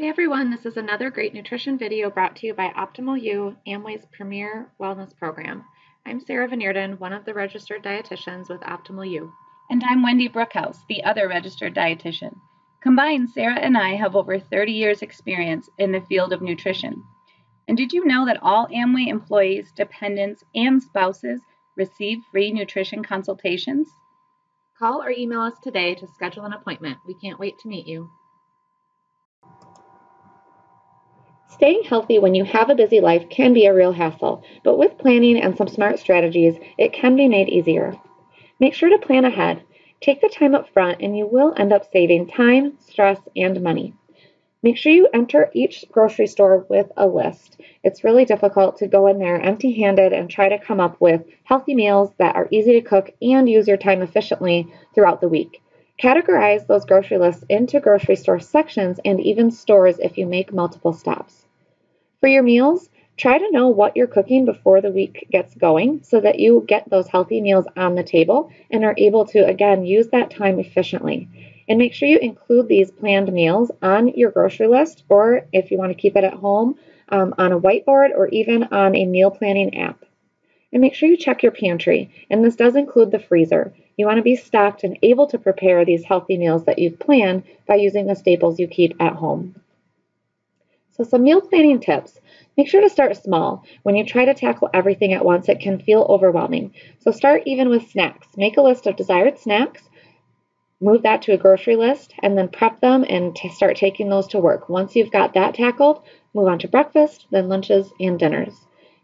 Hey everyone, this is another great nutrition video brought to you by Optimal You, Amway's premier wellness program. I'm Sarah Van Eerden, one of the registered dietitians with Optimal You. And I'm Wendy Brookhouse, the other registered dietitian. Combined, Sarah and I have over 30 years experience in the field of nutrition. And did you know that all Amway employees, dependents, and spouses receive free nutrition consultations? Call or email us today to schedule an appointment. We can't wait to meet you. Staying healthy when you have a busy life can be a real hassle, but with planning and some smart strategies, it can be made easier. Make sure to plan ahead. Take the time up front and you will end up saving time, stress, and money. Make sure you enter each grocery store with a list. It's really difficult to go in there empty-handed and try to come up with healthy meals that are easy to cook and use your time efficiently throughout the week. Categorize those grocery lists into grocery store sections and even stores if you make multiple stops. For your meals, try to know what you're cooking before the week gets going so that you get those healthy meals on the table and are able to, again, use that time efficiently. And make sure you include these planned meals on your grocery list, or if you want to keep it at home, on a whiteboard or even on a meal planning app. And make sure you check your pantry, and this does include the freezer. You want to be stocked and able to prepare these healthy meals that you've planned by using the staples you keep at home. So some meal planning tips. Make sure to start small. When you try to tackle everything at once, it can feel overwhelming. So start even with snacks. Make a list of desired snacks, move that to a grocery list, and then prep them and start taking those to work. Once you've got that tackled, move on to breakfast, then lunches and dinners.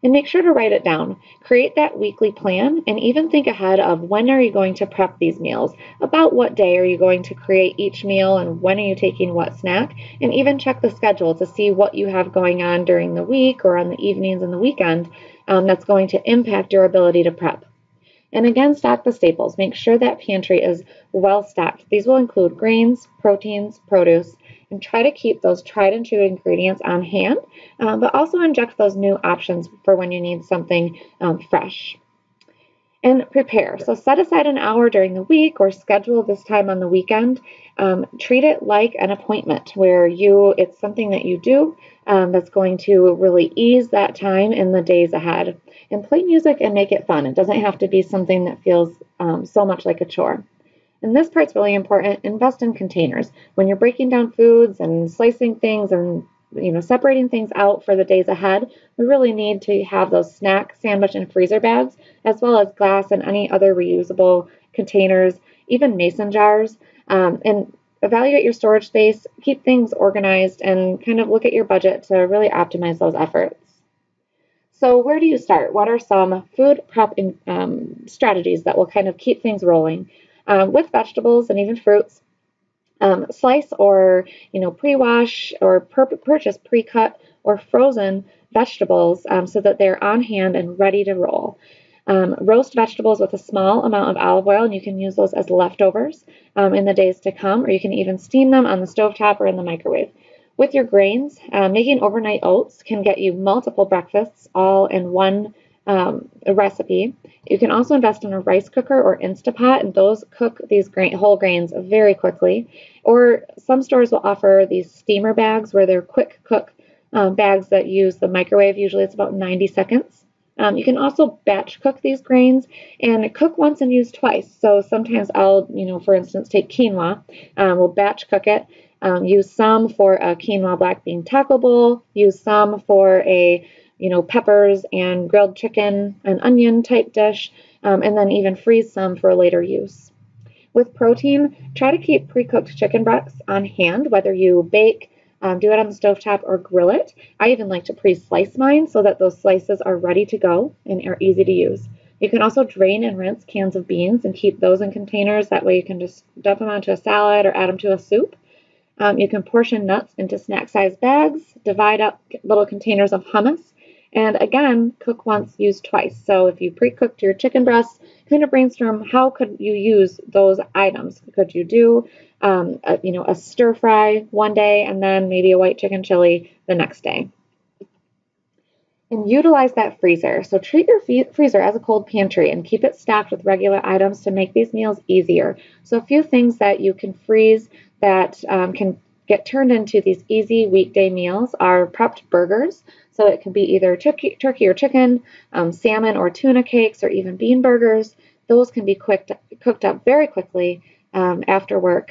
And make sure to write it down. Create that weekly plan and even think ahead of when are you going to prep these meals, about what day are you going to create each meal and when are you taking what snack, and even check the schedule to see what you have going on during the week or on the evenings and the weekend that's going to impact your ability to prep. And again, stock the staples. Make sure that pantry is well stocked. These will include grains, proteins, produce, and try to keep those tried and true ingredients on hand, but also inject those new options for when you need something fresh. And prepare. So set aside an hour during the week or schedule this time on the weekend. Treat it like an appointment where it's something that you do that's going to really ease that time in the days ahead. And play music and make it fun. It doesn't have to be something that feels so much like a chore. And this part's really important. Invest in containers. When you're breaking down foods and slicing things and separating things out for the days ahead, we really need to have those snack, sandwich, and freezer bags, as well as glass and any other reusable containers, even mason jars. And evaluate your storage space, keep things organized, and kind of look at your budget to really optimize those efforts. So where do you start? What are some food prep strategies that will kind of keep things rolling? With vegetables and even fruits, slice or pre-wash or purchase pre-cut or frozen vegetables so that they're on hand and ready to roll. Roast vegetables with a small amount of olive oil, and you can use those as leftovers in the days to come, or you can even steam them on the stovetop or in the microwave. With your grains, making overnight oats can get you multiple breakfasts all in one recipe. You can also invest in a rice cooker or Instapot, and those cook these whole grains very quickly. Or some stores will offer these steamer bags where they're quick cook bags that use the microwave. Usually it's about 90 seconds. You can also batch cook these grains and cook once and use twice. So sometimes I'll, for instance, take quinoa. We'll batch cook it. Use some for a quinoa black bean taco bowl. Use some for a peppers and grilled chicken, an onion type dish, and then even freeze some for later use. With protein, try to keep pre-cooked chicken breasts on hand, whether you bake, do it on the stovetop, or grill it. I even like to pre-slice mine so that those slices are ready to go and are easy to use. You can also drain and rinse cans of beans and keep those in containers. That way you can just dump them onto a salad or add them to a soup. You can portion nuts into snack-sized bags, divide up little containers of hummus, and again, cook once, use twice. So if you pre-cooked your chicken breasts, kind of brainstorm how could you use those items. Could you do a stir fry one day and then maybe a white chicken chili the next day? And utilize that freezer. So treat your freezer as a cold pantry and keep it stocked with regular items to make these meals easier. So a few things that you can freeze that can get turned into these easy weekday meals are prepped burgers. So it can be either turkey or chicken, salmon or tuna cakes, or even bean burgers. Those can be cooked up very quickly after work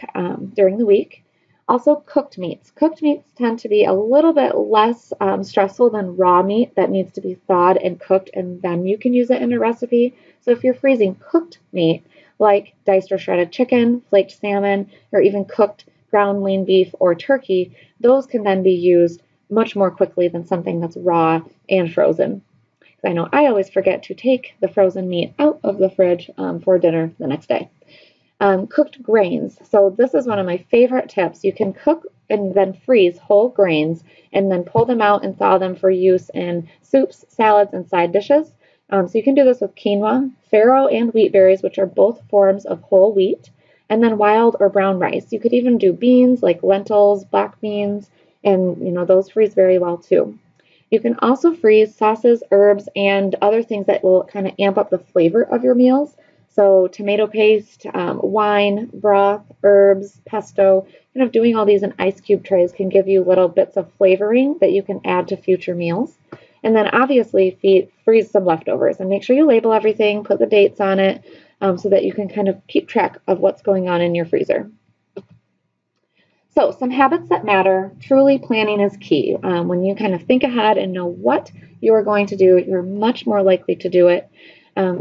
during the week. Also, cooked meats. Cooked meats tend to be a little bit less stressful than raw meat that needs to be thawed and cooked, and then you can use it in a recipe. So if you're freezing cooked meat, like diced or shredded chicken, flaked salmon, or even cooked ground lean beef or turkey, those can then be used much more quickly than something that's raw and frozen. I know I always forget to take the frozen meat out of the fridge for dinner the next day. Cooked grains. So this is one of my favorite tips. You can cook and then freeze whole grains and then pull them out and thaw them for use in soups, salads, and side dishes. So you can do this with quinoa, farro, and wheat berries, which are both forms of whole wheat, and then wild or brown rice. You could even do beans like lentils, black beans, and those freeze very well too. You can also freeze sauces, herbs, and other things that will kind of amp up the flavor of your meals. So tomato paste, wine, broth, herbs, pesto, kind of doing all these in ice cube trays can give you little bits of flavoring that you can add to future meals. And then obviously freeze some leftovers and make sure you label everything, put the dates on it, so that you can kind of keep track of what's going on in your freezer. So some habits that matter, truly planning is key. When you kind of think ahead and know what you are going to do, you're much more likely to do it.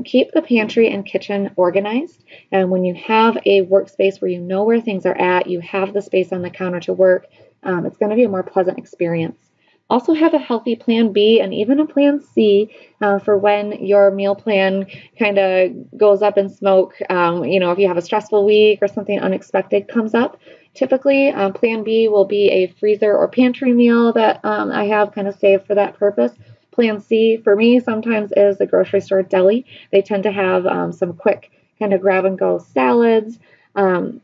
Keep the pantry and kitchen organized. And when you have a workspace where you know where things are at, you have the space on the counter to work, it's going to be a more pleasant experience. Also have a healthy plan B and even a plan C for when your meal plan kind of goes up in smoke. If you have a stressful week or something unexpected comes up. Typically, plan B will be a freezer or pantry meal that I have kind of saved for that purpose. Plan C for me sometimes is a grocery store deli. They tend to have some quick kind of grab and go salads, and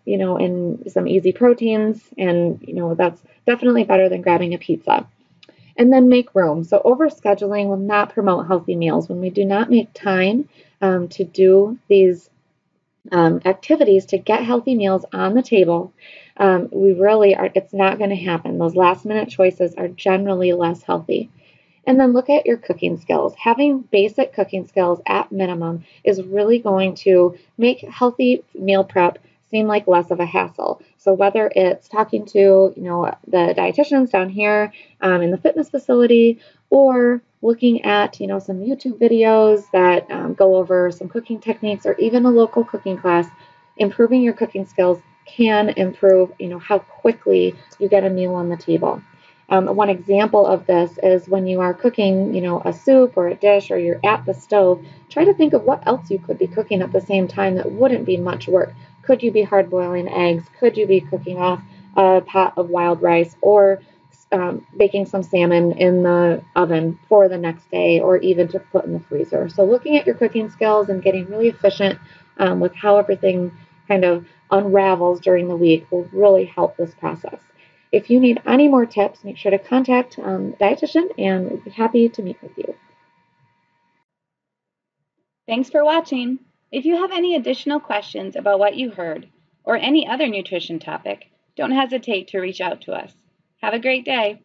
some easy proteins. And, that's definitely better than grabbing a pizza. And then make room. So overscheduling will not promote healthy meals. When we do not make time to do these activities to get healthy meals on the table, it's not going to happen. Those last minute choices are generally less healthy. And then look at your cooking skills. Having basic cooking skills at minimum is really going to make healthy meal prep seem like less of a hassle. So whether it's talking to, the dietitians down here in the fitness facility, or looking at, some YouTube videos that go over some cooking techniques, or even a local cooking class, improving your cooking skills can improve, how quickly you get a meal on the table. One example of this is when you are cooking, a soup or a dish, or you're at the stove, try to think of what else you could be cooking at the same time that wouldn't be much work. Could you be hard boiling eggs? Could you be cooking off a pot of wild rice, or baking some salmon in the oven for the next day, or even to put in the freezer? So looking at your cooking skills and getting really efficient with how everything kind of unravels during the week will really help this process. If you need any more tips, make sure to contact a dietitian, and we'd be happy to meet with you. Thanks for watching. If you have any additional questions about what you heard, or any other nutrition topic, don't hesitate to reach out to us. Have a great day.